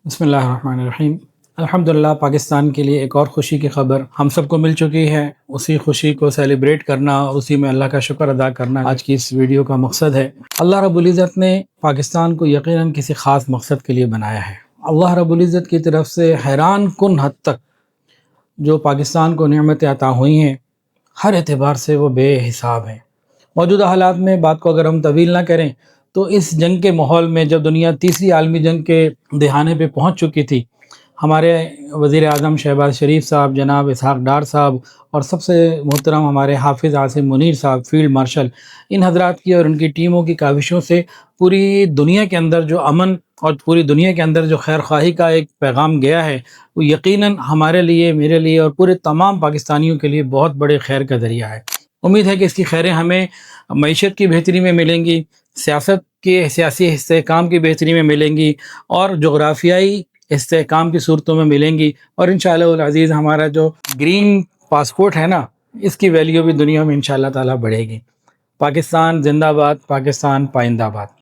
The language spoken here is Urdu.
بسم اللہ الرحمن الرحیم۔ الحمدللہ پاکستان کے لیے ایک اور خوشی کی خبر ہم سب کو مل چکی ہے۔ اسی خوشی کو سیلیبریٹ کرنا اور اسی میں اللہ کا شکر ادا کرنا آج کی اس ویڈیو کا مقصد ہے۔ اللہ رب العزت نے پاکستان کو یقیناً کسی خاص مقصد کے لیے بنایا ہے۔ اللہ رب العزت کی طرف سے حیران کن حد تک جو پاکستان کو نعمتیں عطا ہوئی ہیں، ہر اعتبار سے وہ بے حساب ہیں۔ موجودہ حالات میں بات کو اگر ہم طویل نہ کریں تو اس جنگ کے ماحول میں جب دنیا تیسری عالمی جنگ کے دہانے پہ پہنچ چکی تھی، ہمارے وزیر اعظم شہباز شریف صاحب، جناب اسحاق ڈار صاحب اور سب سے محترم ہمارے حافظ عاصم منیر صاحب فیلڈ مارشل، ان حضرات کی اور ان کی ٹیموں کی کاوشوں سے پوری دنیا کے اندر جو امن اور پوری دنیا کے اندر جو خیر خواہی کا ایک پیغام گیا ہے، وہ یقیناً ہمارے لیے، میرے لیے اور پورے تمام پاکستانیوں کے لیے بہت بڑے خیر کا ذریعہ ہے۔ امید ہے کہ اس کی خیریں ہمیں معیشت کی بہتری میں ملیں گی، سیاسی استحکام کی بہتری میں ملیں گی اور جغرافیائی استحکام کی صورتوں میں ملیں گی، اور انشاءاللہ العزیز ہمارا جو گرین پاسپورٹ ہے نا، اس کی ویلیو بھی دنیا میں انشاءاللہ تعالیٰ بڑھے گی۔ پاکستان زندہ باد، پاکستان پائندہ باد۔